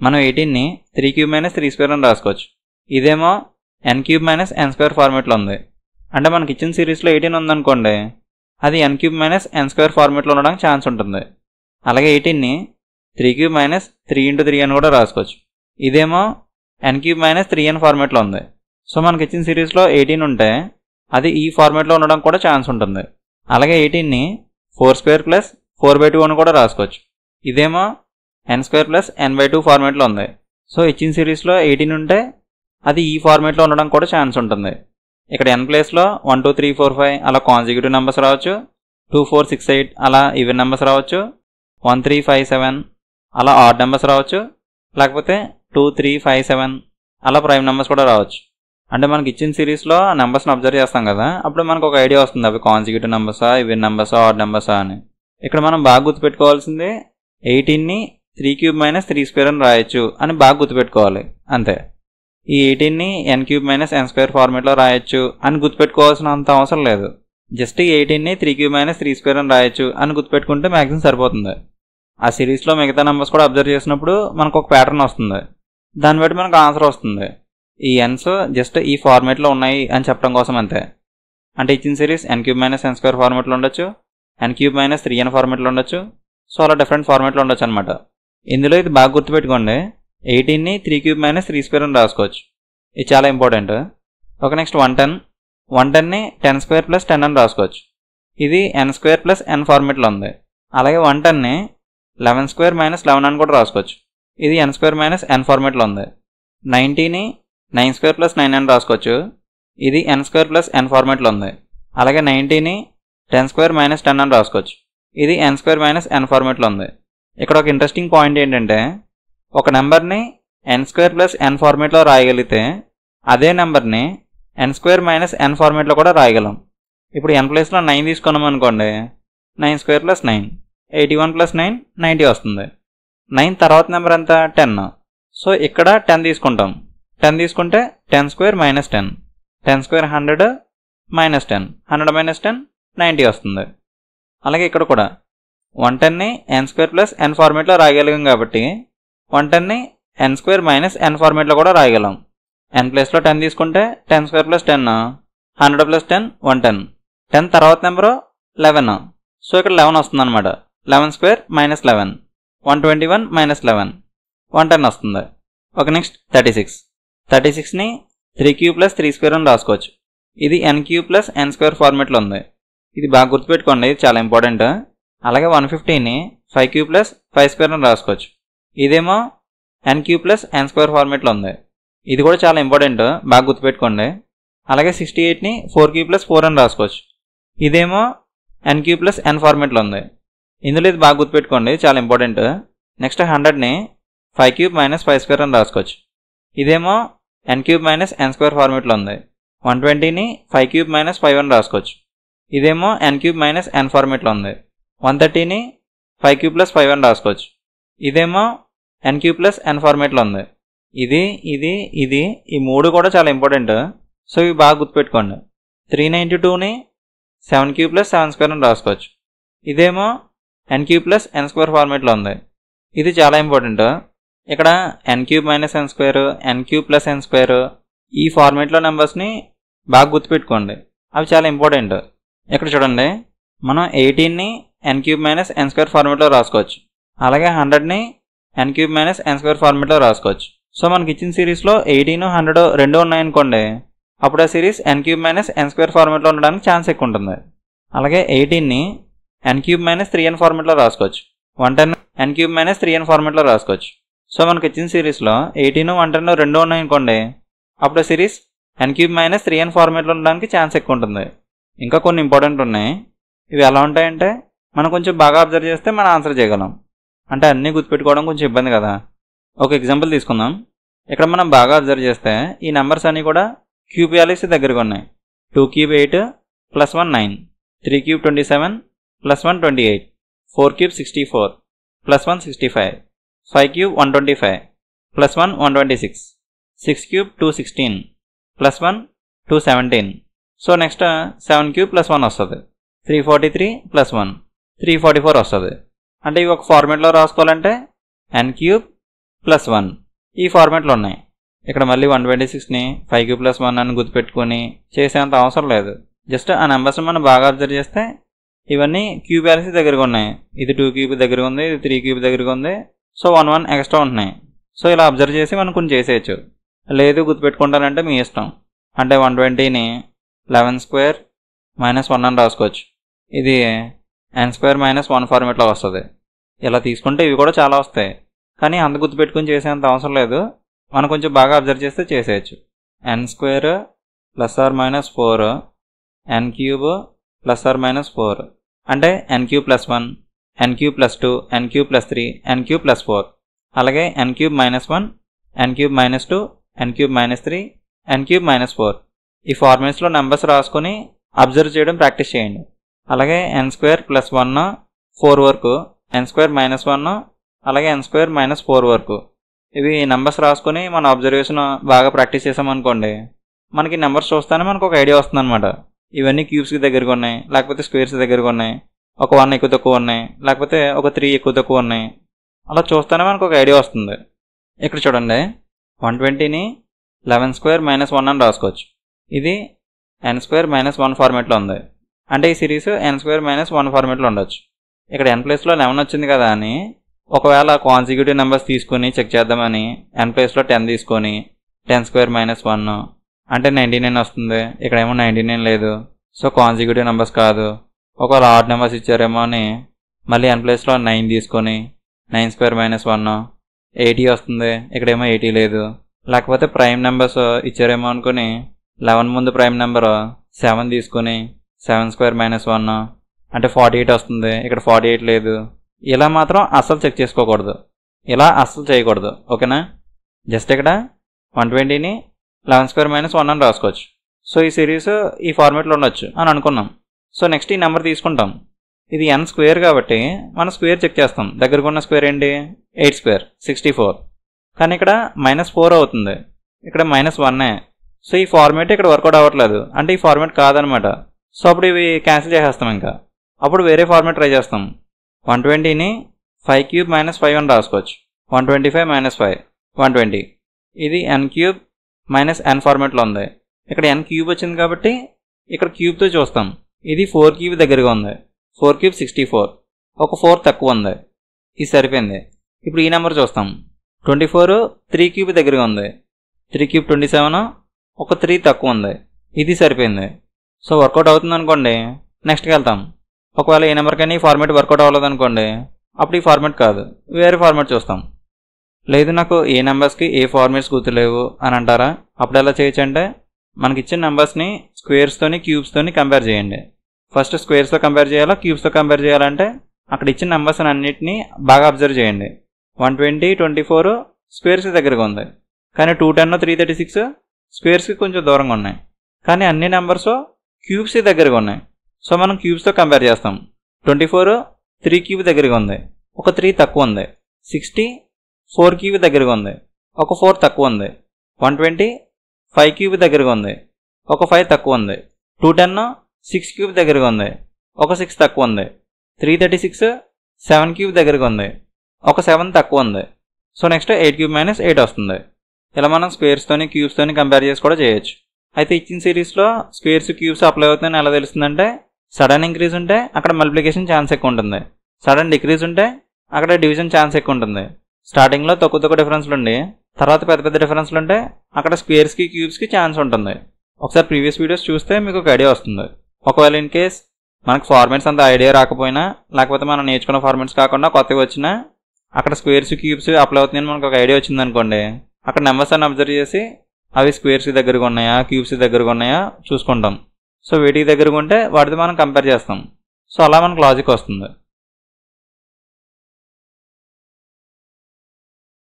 మనం 18ని 3 cube minus 3 square అని రాసుకోవచ్చు. ఇదేమో n cube minus n square ఫార్మేట్లో ఉంది. అంటే మనకి ఇచ్చిన సిరీస్లో 18 ఉందనుకోండి, అది n cube minus n square ఫార్మేట్లో ఉండడానికి ఛాన్స్ ఉంటుంది. అలాగే 18ని 3 క్యూబ్ మైనస్ 3 ఇంటూ 3 అని కూడా రాసుకోవచ్చు. ఇదేమో n క్యూబ్ మైనస్ 3n ఫార్మేట్లో ఉంది. సో మనకి ఇచ్చిన సిరీస్లో 18 ఉంటే అది ఈ ఫార్మేట్లో ఉండడానికి కూడా ఛాన్స్ ఉంటుంది. అలాగే 18ని 4 స్క్వేర్ ప్లస్ 4/2 అని కూడా రాసుకోవచ్చు. ఇదేమో n స్క్వేర్ ప్లస్ n/2 ఫార్మేట్లో ఉంది. సో ఇచ్చిన సిరీస్లో 18 ఉంటే అది ఈ ఫార్మేట్లో ఉండడానికి కూడా ఛాన్స్ ఉంటుంది. ఇక్కడ n ప్లేస్లో 1 2 3 4 5 అలా కాన్సిక్యూటివ్ నెంబర్స్ రావచ్చు. 2 4 6 8 అలా ఈవెన్ నెంబర్స్ రావచ్చు. 1 3 5 7 అలా ఆడ్ నెంబర్స్ రావచ్చు. లేకపోతే 2 3 5 7 అలా ప్రైమ్ నెంబర్స్ కూడా రావచ్చు. అంటే మనకి ఇచ్చిన సిరీస్లో ఆ నెంబర్స్ని అబ్జర్వ్ చేస్తాం కదా, అప్పుడు మనకు ఒక ఐడియా వస్తుంది అవి కాన్సిక్యూటివ్ నెంబర్సా, ఈవెన్ నెంబర్సా, ఆడ్ నెంబర్సా అని. ఇక్కడ మనం బాగా గుర్తుపెట్టుకోవాల్సింది 18ని 3 క్యూబ్ మైనస్ 3 స్క్వేర్ అని రాయొచ్చు అని బాగా గుర్తుపెట్టుకోవాలి అంతే. ఈ 18ని n cube minus n square ఫార్మేట్లో రాయొచ్చు అని గుర్తుపెట్టుకోవాల్సినంత అవసరం లేదు. జస్ట్ ఈ 18ని 3 క్యూబ్ మైనస్ 3 స్క్వేర్ అని రాయొచ్చు అని గుర్తుపెట్టుకుంటే మ్యాక్సిమం సరిపోతుంది. ఆ సిరీస్లో మిగతా నెంబర్స్ కూడా అబ్జర్వ్ చేసినప్పుడు మనకు ఒక ప్యాటర్న్ వస్తుంది. దాన్ని బట్టి మనకు ఆన్సర్ వస్తుంది. ఈ ఎన్స్ జస్ట్ ఈ ఫార్మేట్లో ఉన్నాయి అని చెప్పడం కోసం అంతే. అంటే ఇచ్చిన series n cube minus n square ఫార్మేట్లో ఉండొచ్చు, n క్యూబ్ మైనస్ 3n ఫార్మేట్లో ఉండొచ్చు. సో అలా డిఫరెంట్ ఫార్మేట్లో ఉండొచ్చు అనమాట. ఇందులో ఇది బాగా గుర్తుపెట్టుకోండి, 18ని 3 క్యూబ్ మైనస్ 3 స్క్వేర్ అని రాసుకోవచ్చు. ఇది చాలా ఇంపార్టెంట్. ఓకే, నెక్స్ట్ 110ని 10 స్క్వేర్ ప్లస్ 10 అని రాసుకోవచ్చు. ఇది n స్క్వేర్ ప్లస్ n ఫార్మేట్లో ఉంది. అలాగే 110ని 11 స్క్వేర్ మైనస్ 11 అని కూడా రాసుకోవచ్చు. ఇది n స్క్వేర్ మైనస్ n ఫార్మేట్లో ఉంది. 90ని 9 స్క్వేర్ ప్లస్ 9 అని రాసుకోవచ్చు. ఇది n స్క్వేర్ ప్లస్ n ఫార్మేట్లో ఉంది. అలాగే 90ని 10 స్క్వేర్ మైనస్ 10 అని రాసుకోవచ్చు. ఇది n స్క్వేర్ మైనస్ n ఫార్మేట్లో ఉంది. ఇక్కడ ఒక ఇంట్రెస్టింగ్ పాయింట్ ఏంటంటే, ఒక నెంబర్ని n స్క్వేర్ ప్లస్ n ఫార్మేట్లో రాయగలిగితే అదే నెంబర్ని n స్క్వేర్ మైనస్ n ఫార్మేట్లో కూడా రాయగలం. ఇప్పుడు n ప్లేస్లో 9 తీసుకున్నాం అనుకోండి, 9 స్క్వేర్ ప్లస్ 9 81 ప్లస్ 9 90 వస్తుంది. 9 తర్వాత నెంబర్ ఎంత 10. సో ఇక్కడ 10 తీసుకుంటాం. 10 తీసుకుంటే 10 square minus 10, 10 square 100 minus 10, 100 minus 10 90 వస్తుంది. అలాగే ఇక్కడ కూడా 110ని n స్క్వేర్ ప్లస్ n ఫార్మేట్లో రాయగలిగాం కాబట్టి 110ని n స్క్వేర్ మైనస్ n ఫార్మేట్లో కూడా రాయగలం. n ప్లేస్లో 10 తీసుకుంటే 10 స్క్వేర్ ప్లస్ 10, 100 ప్లస్ 10 110, 10 తర్వాత నెంబరు 11. సో ఇక్కడ 11 వస్తుంది అనమాట. 11 స్క్వేర్ మైనస్ 11, 121 మైనస్ 11, 110 వస్తుంది. ఓకే, నెక్స్ట్ 36ని 3 క్యూబ్ ప్లస్ 3 స్క్వేర్ అని రాసుకోవచ్చు. ఇది n cube plus n square ఫార్మేట్లో ఉంది. ఇది బాగా గుర్తుపెట్టుకోండి, ఇది చాలా ఇంపార్టెంట్. అలాగే 150ని 5 క్యూబ్ ప్లస్ 5 స్క్వేర్ అని రాసుకోవచ్చు. ఇదేమో n cube plus n square ఫార్మేట్లో ఉంది. ఇది కూడా చాలా ఇంపార్టెంట్, బాగా గుర్తుపెట్టుకోండి. అలాగే 68ని 4 క్యూబ్ ప్లస్ 4 అని రాసుకోవచ్చు. ఇదేమో n క్యూబ్ ప్లస్ n ఫార్మేట్లో ఉంది. ఇందులో ఇది బాగా గుర్తుపెట్టుకోండి, చాలా ఇంపార్టెంట్. నెక్స్ట్ 100ని 5 క్యూబ్ మైనస్ 5 స్క్వేర్ అని రాసుకోవచ్చు. ఇదేమో n cube minus n square ఫార్మేట్లో ఉంది. 120ని 5 క్యూబ్ మైనస్ 5 అని రాసుకోవచ్చు. ఇదేమో n క్యూబ్ మైనస్ n ఫార్మేట్లో ఉంది. 130ని 5 క్యూబ్ ప్లస్ 5 అని రాసుకోవచ్చు. ఇదేమో n క్యూబ్ ప్లస్ n ఫార్మేట్లో ఉంది. ఇది ఈ మూడు కూడా చాలా ఇంపార్టెంట్. సో ఇవి బాగా గుర్తుపెట్టుకోండి. 392ని 7 క్యూబ్ ప్లస్ 7 స్క్వేర్ అని రాసుకోవచ్చు. ఇదేమో n cube plus n square ఫార్మేట్లో ఉంది. ఇది చాలా ఇంపార్టెంట్. ఇక్కడ n cube minus n square, n cube plus n square, ఈ ఫార్మేట్లో నెంబర్స్ని బాగా గుర్తుపెట్టుకోండి, అవి చాలా ఇంపార్టెంట్. ఇక్కడ చూడండి, మనం 18ని n cube minus n square ఫార్మేట్లో రాసుకోవచ్చు. అలాగే 100ని n cube minus n square ఫార్మేట్లో రాసుకోవచ్చు. సో మనకి ఇచ్చిన సిరీస్లో 18, 100 రెండు ఉన్నాయనుకోండి, అప్పుడు ఆ series n cube minus n square ఫార్మేట్లో ఉండడానికి ఛాన్స్ ఎక్కువ ఉంటుంది. అలాగే 18ని n క్యూబ్ మైనస్ 3n ఫార్మేట్లో రాసుకోవచ్చు. 110 n క్యూబ్ మైనస్ 3n ఫార్మేట్లో రాసుకోవచ్చు. సో మనకి ఇచ్చిన సిరీస్లో 18, 110 రెండు ఉన్నాయనుకోండి, అప్పుడు ఆ series n cube minus 3n ఫార్మేట్లో ఉండడానికి ఛాన్స్ ఎక్కువ ఉంటుంది. ఇంకా కొన్ని ఇంపార్టెంట్ ఉన్నాయి. ఇవి ఎలా ఉంటాయంటే, మనం కొంచెం బాగా అబ్జర్వ్ చేస్తే మనం ఆన్సర్ చేయగలం. అంటే అన్నీ గుర్తుపెట్టుకోవడం కొంచెం ఇబ్బంది కదా. ఒక ఎగ్జాంపుల్ తీసుకుందాం. ఇక్కడ మనం బాగా అబ్జర్వ్ చేస్తే ఈ నెంబర్స్ అన్నీ కూడా క్యూబ్ వాల్యూస్ దగ్గరగా ఉన్నాయి. 2 cube 8 plus 1 9, 3 cube 27 plus 1 28, 4 cube 64 plus 1 65, 5 cube 125 plus 1 126, 6 cube 216 plus 1 217. So next 7 cube plus 1 వస్తుంది. 343 ప్లస్ 1 344 వస్తుంది. అంటే ఇవి ఒక ఫార్మేట్లో రాసుకోవాలంటే n క్యూబ్ +1 ఈ ఫార్మాట్లో ఉన్నాయి. ఇక్కడ మళ్ళీ 126ని 5³ + 1 అని గుర్తుపెట్టుకొని చేసేంత అవసరం లేదు. జస్ట్ ఆ నెంబర్స్ని మనం బాగా అబ్జర్వ్ చేస్తే ఇవన్నీ క్యూబ్ వాల్యూస్ దగ్గరగా ఉన్నాయి. ఇది 2³ దగ్గరగా ఉంది, ఇది 3³ దగ్గరగా ఉంది. సో 1 ఎక్స్ట్రా ఉంటున్నాయి. సో ఇలా అబ్జర్వ్ చేసి మనం కొన్ని చేసేయచ్చు. లేదు గుర్తుపెట్టుకుంటానంటే మీ ఇష్టం. అంటే 120ని 11² - 1 అని రాసుకోవచ్చు. ఇది n² - 1 ఫార్మేట్లో వస్తుంది. ఇలా తీసుకుంటే ఇవి కూడా చాలా వస్తాయి. కానీ అంత గుర్తుపెట్టుకుని చేసేంత అవసరం లేదు. మనం కొంచెం బాగా అబ్జర్వ్ చేస్తే చేసేయచ్చు. n² ± 4 n³ ± 4 అంటే n³ + 1 n³ + 2 n³ + 3 n³ + 4 అలాగే n³ - 1 n³ - 2 n³ - 3 n³ - 4 ఈ ఫార్ములాస్లో నెంబర్స్ రాసుకొని అబ్జర్వ్ చేయడం ప్రాక్టీస్ చేయండి. అలాగే n² + 1 4 వరకు n² - 1 అలాగే n² - 4 వరకు ఇవి నెంబర్స్ రాసుకొని మన అబ్జర్వేషన్ బాగా ప్రాక్టీస్ చేసామనుకోండి, మనకి నెంబర్స్ చూస్తానే మనకు ఒక ఐడియా వస్తుంది అనమాట. ఇవన్నీ క్యూబ్స్కి దగ్గరగా ఉన్నాయి, లేకపోతే స్క్వేర్స్ దగ్గరగా ఉన్నాయి, ఒక 1 ఎక్కువ తక్కువ ఉన్నాయి, లేకపోతే ఒక 3 ఎక్కువ తక్కువ ఉన్నాయి. అలా చూస్తేనే మనకు ఒక ఐడియా వస్తుంది. ఇక్కడ చూడండి, 120ని 11² - 1 అని రాసుకోవచ్చు. ఇది n² - 1 ఫార్మేట్లో ఉంది. అంటే ఈ సిరీస్ n² - 1 ఫార్మేట్లో ఉండొచ్చు. ఇక్కడ n ప్లేస్లో 11 వచ్చింది కదా అని ఒకవేళ కాన్సిక్యూటివ్ నెంబర్స్ తీసుకొని చెక్ చేద్దామని n ప్లేస్లో 10 తీసుకొని 10² - 1 అంటే 99 వస్తుంది. ఇక్కడేమో 99 లేదు. సో కాన్సిక్యూటివ్ నెంబర్స్ కాదు. ఒకవేళ ఆడ్ నెంబర్స్ ఇచ్చారేమో అని మళ్ళీ n ప్లేస్లో 9 తీసుకొని 9² - 1 80 వస్తుంది. ఇక్కడేమో 80 లేదు. లేకపోతే ప్రైమ్ నెంబర్స్ ఇచ్చారేమో అనుకుని 11 ముందు ప్రైమ్ నెంబర్ 7 తీసుకొని 7² - 1 అంటే 48 వస్తుంది. ఇక్కడ 48 లేదు. ఇలా మాత్రం అస్సలు చెక్ చేసుకోకూడదు. ఇలా అస్సలు చేయకూడదు. ఓకేనా? జస్ట్ ఇక్కడ 120ని 11² - 1 అని రాసుకోవచ్చు. సో ఈ సిరీస్ ఈ ఫార్మేట్లో ఉండొచ్చు అని అనుకున్నాం. సో నెక్స్ట్ ఈ నెంబర్ తీసుకుంటాం. ఇది n² కాబట్టి మనం స్క్వేర్ చెక్ చేస్తాం. దగ్గరకు ఉన్న స్క్వేర్ ఏంటి? 8² 64. కానీ ఇక్కడ -4 అవుతుంది. ఇక్కడ -1. సో ఈ ఫార్మేట్ ఇక్కడ వర్కౌట్ అవ్వట్లేదు. అంటే ఈ ఫార్మేట్ కాదనమాట. సో అప్పుడు ఇవి క్యాన్సిల్ చేసేస్తాం. ఇంకా అప్పుడు వేరే ఫార్మేట్ ట్రై చేస్తాం. 120ని 5³ - 5 అని రాసుకోవచ్చు. 125 - 5 120. ఇది n³ - n ఫార్మేట్లో ఉంది. ఇక్కడ n³ వచ్చింది కాబట్టి ఇక్కడ క్యూబ్తో చూస్తాం. ఇది 4³ దగ్గరగా ఉంది. 4³ 64. ఒక 4 తక్కువ ఉంది. ఇది సరిపోయింది. ఇప్పుడు ఈ నెంబర్ చూస్తాం. 24 3³ దగ్గరగా ఉంది. 3³ 27. ఒక 3 తక్కువ ఉంది. ఇది సరిపోయింది. సో వర్కౌట్ అవుతుంది అనుకోండి, నెక్స్ట్కి వెళ్తాం. ఒకవేళ ఏ నెంబర్కైనా ఈ ఫార్మేట్ వర్కౌట్ అవ్వలేదు అనుకోండి, అప్పుడు ఈ ఫార్మేట్ కాదు, వేరే ఫార్మేట్ చూస్తాం. లేదు నాకు ఏ నెంబర్స్కి ఏ ఫార్మేట్స్ గుర్తులేవు అని అంటారా? అప్పుడు ఎలా చేయొచ్చు అంటే, మనకి ఇచ్చిన నెంబర్స్ని స్క్వేర్స్తోని క్యూబ్స్తోని కంపేర్ చేయండి. ఫస్ట్ స్క్వేర్స్తో కంపేర్ చేయాలా, క్యూబ్స్తో కంపేర్ చేయాలంటే అక్కడ ఇచ్చిన నెంబర్స్ అన్నింటినీ బాగా అబ్జర్వ్ చేయండి. 120 24 స్క్వేర్స్కి దగ్గరగా ఉంది. కానీ 210 336 స్క్వేర్స్కి కొంచెం దూరంగా ఉన్నాయి. కానీ అన్ని నెంబర్స్ క్యూబ్స్కి దగ్గరగా ఉన్నాయి. సో మనం క్యూబ్స్తో కంపేర్ చేస్తాం. 24 3³ దగ్గరగా ఉంది. ఒక 3 తక్కువ ఉంది. 60 4³ దగ్గరగా ఉంది. ఒక 4 తక్కువ ఉంది. 120 5³ దగ్గరగా ఉంది. ఒక 5 తక్కువ ఉంది. 210 6³ దగ్గరగా ఉంది. ఒక 6 తక్కువ ఉంది. 336 7³ దగ్గరగా ఉంది. ఒక 7 తక్కువ ఉంది. సో నెక్స్ట్ 8³ - 8 వస్తుంది. ఇలా మనం స్క్వేర్స్తోని క్యూబ్స్తోని కంపేర్ చేసి కూడా చేయొచ్చు. అయితే ఇచ్చిన సిరీస్లో స్క్వేర్స్ క్యూబ్స్ అప్లై అవుతుందని ఎలా తెలుస్తుందంటే, సడన్ ఇంక్రీజ్ ఉంటే అక్కడ మల్టిప్లికేషన్ ఛాన్స్ ఎక్కువ ఉంటుంది. సడన్ డిక్రీజ్ ఉంటే అక్కడ డివిజన్ ఛాన్స్ ఎక్కువ ఉంటుంది. స్టార్టింగ్లో తక్కువ తక్కువ డిఫరెన్స్లు ఉండి తర్వాత పెద్ద పెద్ద డిఫరెన్స్లు ఉంటే అక్కడ స్క్వేర్స్కి క్యూబ్స్కి ఛాన్స్ ఉంటుంది. ఒకసారి ప్రీవియస్ వీడియోస్ చూస్తే మీకు ఒక ఐడియా వస్తుంది. ఒకవేళ ఇన్ కేస్ మనకు ఫార్మేట్స్ అంత ఐడియా రాకపోయినా, లేకపోతే మనం నేర్చుకున్న ఫార్మేట్స్ కాకుండా కొత్తగా వచ్చినా అక్కడ స్క్వేర్స్ క్యూబ్స్ అప్లై అవుతుందని మనకు ఒక ఐడియా వచ్చింది అనుకోండి, అక్కడ నెంబర్స్ అన్ని అబ్జర్వ్ చేసి అవి స్క్వేర్స్కి దగ్గరగా ఉన్నాయా క్యూబ్స్కి దగ్గరగా ఉన్నాయా చూసుకుంటాం. సో వీటికి దగ్గరగా ఉంటే వాటితో మనం కంపేర్ చేస్తాం. సో అలా మనకు లాజిక్ వస్తుంది.